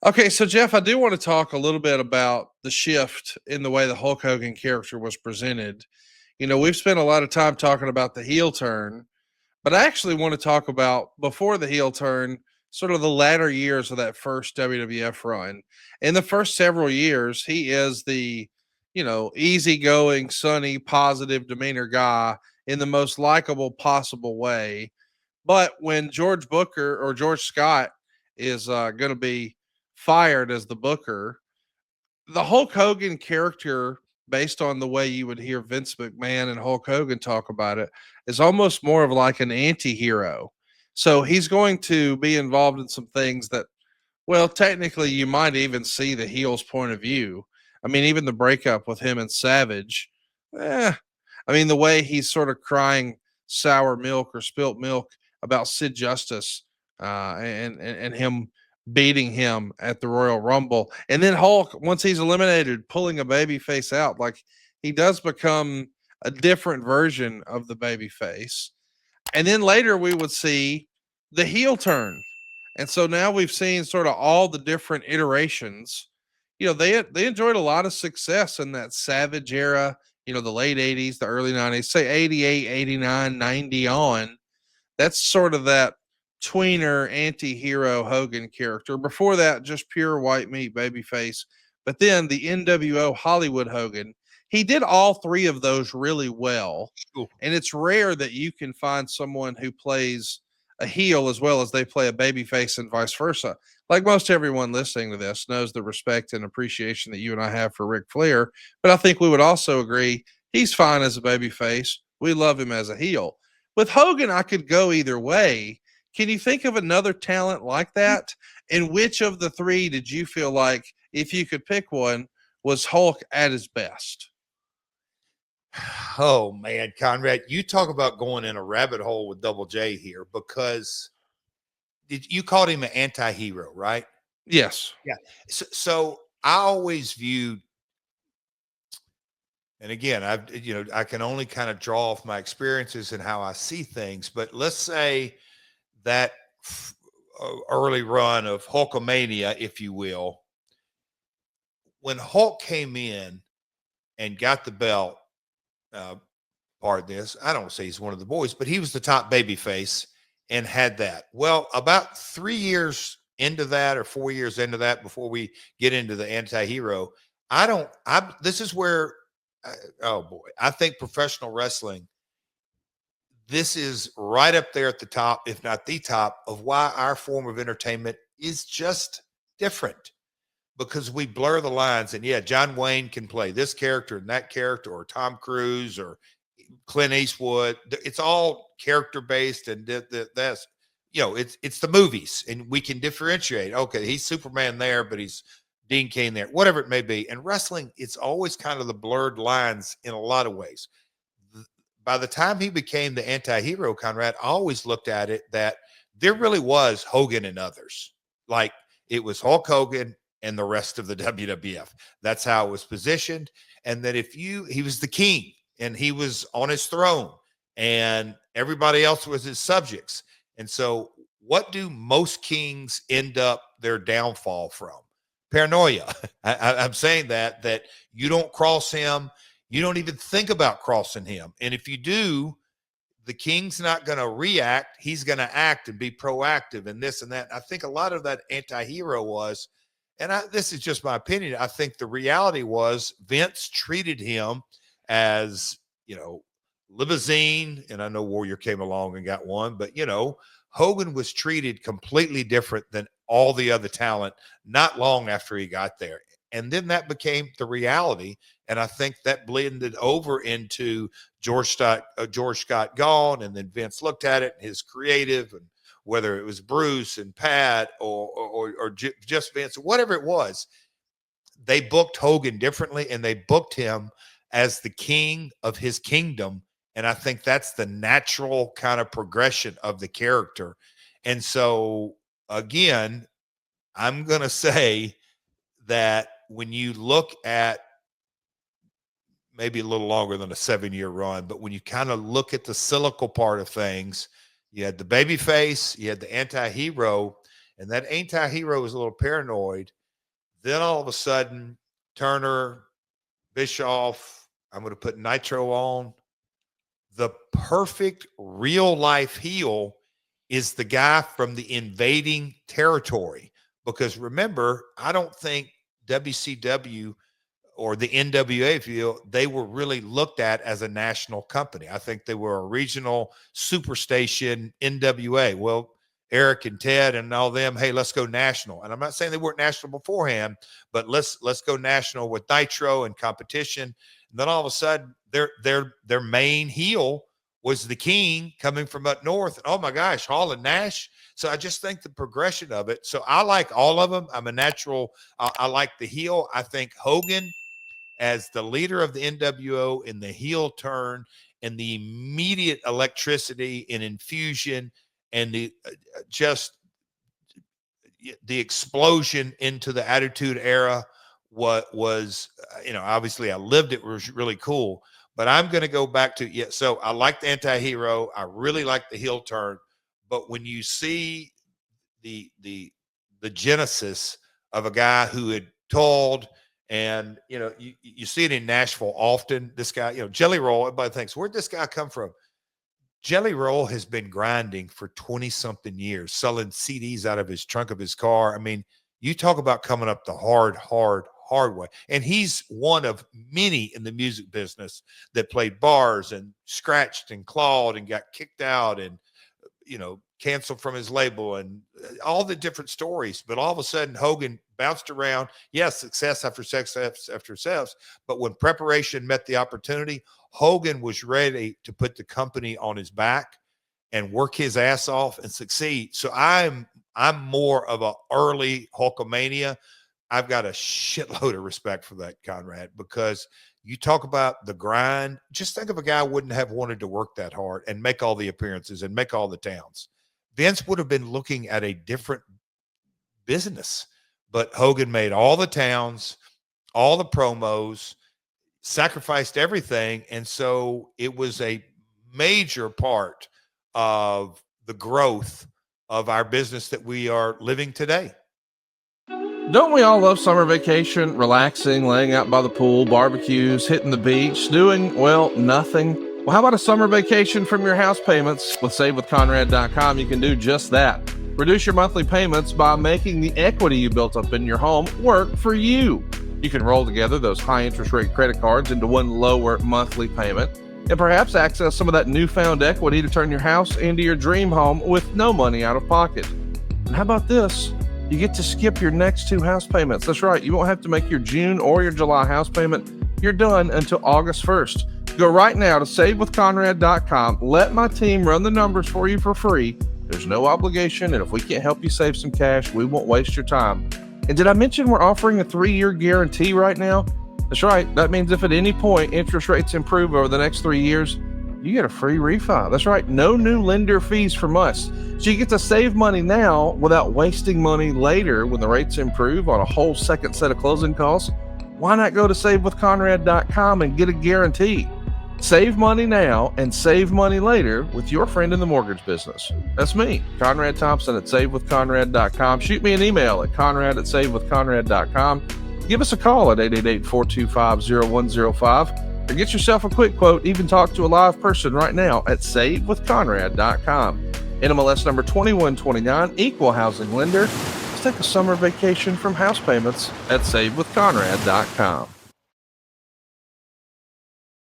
Okay, so Jeff, I do want to talk a little bit about the shift in the way the Hulk Hogan character was presented. We've spent a lot of time talking about the heel turn, but I actually want to talk about before the heel turn, sort of the latter years of that first WWF run. In the first several years, he is the, easygoing, sunny, positive demeanor guy in the most likable possible way. But when George Booker or George Scott is going to be fired as the Booker, the Hulk Hogan character, based on the way you would hear Vince McMahon and Hulk Hogan talk about it, is almost more of like an anti hero. So he's going to be involved in some things that, well, technically, you might even see the heel's point of view. I mean, even the breakup with him and Savage, eh, I mean, the way he's sort of crying sour milk or spilt milk about Sid Justice and him beating him at the Royal Rumble. And then Hulk, once he's eliminated, pulling a baby face out, like he does become a different version of the baby face. And then later we would see the heel turn. And so now we've seen sort of all the different iterations. They enjoyed a lot of success in that Savage era, the late 80s, the early 90s, say 88, 89, 90 on. That's sort of that tweener anti-hero Hogan character. Before that, just pure white meat babyface. But then the NWO Hollywood Hogan, he did all three of those really well. Ooh. And it's rare that you can find someone who plays a heel as well as they play a babyface and vice versa. Like most everyone listening to this knows the respect and appreciation that you and I have for Ric Flair. But I think we would also agree he's fine as a babyface. We love him as a heel. With Hogan, I could go either way. Can you think of another talent like that? And which of the three did you feel like, if you could pick one, was Hulk at his best? Oh man, Conrad, you talk about going in a rabbit hole with Double J here because you called him an anti-hero, right? Yes. Yeah. So I always viewed, and again, I can only kind of draw off my experiences and how I see things. But let's say that early run of Hulkamania, if you will, when Hulk came in and got the belt, pardon this, I don't say he's one of the boys, but he was the top baby face and had that. Well, about 3 years into that or 4 years into that, before we get into the anti-hero, this is where, oh boy, I think professional wrestling, this is right up there at the top, if not the top, of why our form of entertainment is just different, because we blur the lines. And yeah, John Wayne can play this character and that character, or Tom Cruise or Clint Eastwood. It's all character based, and that's, it's the movies, and we can differentiate. Okay, he's Superman there, but he's Dean Cain there, whatever it may be. And wrestling, it's always kind of the blurred lines in a lot of ways. By the time he became the anti-hero, Conrad, I always looked at it that there really was Hogan and others. Like, it was Hulk Hogan and the rest of the WWF. That's how it was positioned. And that he was the king and he was on his throne and everybody else was his subjects. And so what do most kings end up their downfall from? Paranoia. I'm saying that you don't cross him. You don't even think about crossing him. And if you do, the king's not going to react. He's going to act and be proactive and this and that. I think a lot of that anti-hero was, and this is just my opinion, I think the reality was Vince treated him as, limousine. And I know Warrior came along and got one, but, Hogan was treated completely different than all the other talent not long after he got there. And then that became the reality. And I think that blended over into George Scott gone. And then Vince looked at it, his creative, and whether it was Bruce and Pat or just Vince, whatever it was, they booked Hogan differently, and they booked him as the king of his kingdom. And I think that's the natural kind of progression of the character. And so, again, I'm going to say that when you look at maybe a little longer than a 7-year run, but when you kind of look at the cyclical part of things, you had the baby face, you had the anti-hero, and that anti-hero was a little paranoid. Then all of a sudden, Turner, Bischoff, I'm going to put Nitro on. The perfect real life heel is the guy from the invading territory. Because remember, I don't think WCW or the NWA, if you will, they were really looked at as a national company. I think they were a regional superstation NWA. Well, Eric and Ted and all them, hey, let's go national. And I'm not saying they weren't national beforehand, but let's go national with Nitro and competition. And then all of a sudden, their main heel was the King coming from up north. And oh my gosh, Hall and Nash. So I just think the progression of it. So I like all of them. I'm a natural. I like the heel. I think Hogan as the leader of the NWO in the heel turn and the immediate electricity and infusion and the just the explosion into the Attitude Era was obviously I lived it, was really cool. But I'm going to go back to so I like the anti-hero. I really like the heel turn. But when you see the genesis of a guy who had told, and you see it in Nashville often, this guy, Jelly Roll, everybody thinks, where'd this guy come from? Jelly Roll has been grinding for 20 something years, selling CDs out of his trunk of his car. I mean, you talk about coming up the hard way. And he's one of many in the music business that played bars and scratched and clawed and got kicked out and, canceled from his label and all the different stories. But all of a sudden, Hogan bounced around. Yes, success after success after success. But when preparation met the opportunity, Hogan was ready to put the company on his back and work his ass off and succeed. So I'm more of an early Hulkamania. I've got a shitload of respect for that, Conrad, because you talk about the grind. Just think of a guy who wouldn't have wanted to work that hard and make all the appearances and make all the towns. Vince would have been looking at a different business, but Hogan made all the towns, all the promos, sacrificed everything. And so it was a major part of the growth of our business that we are living today. Don't we all love summer vacation, relaxing, laying out by the pool, barbecues, hitting the beach, doing, well, nothing? Well, how about a summer vacation from your house payments? With SaveWithConrad.com, you can do just that. Reduce your monthly payments by making the equity you built up in your home work for you. You can roll together those high interest rate credit cards into one lower monthly payment and perhaps access some of that newfound equity to turn your house into your dream home with no money out of pocket. And how about this? You get to skip your next 2 house payments. That's right. You won't have to make your June or your July house payment. You're done until August 1st. Go right now to SaveWithConrad.com. Let my team run the numbers for you for free. There's no obligation, and if we can't help you save some cash, we won't waste your time. And did I mention we're offering a 3-year guarantee right now? That's right. That means if at any point interest rates improve over the next 3 years, you get a free refi. That's right. No new lender fees from us. So you get to save money now without wasting money later when the rates improve on a whole second set of closing costs. Why not go to SaveWithConrad.com and get a guarantee? Save money now and save money later with your friend in the mortgage business. That's me, Conrad Thompson at SaveWithConrad.com. Shoot me an email at Conrad@SaveWithConrad.com. Give us a call at 888-425-0105 or get yourself a quick quote. Even talk to a live person right now at SaveWithConrad.com. NMLS number 2129, equal housing lender. Let's take a summer vacation from house payments at SaveWithConrad.com.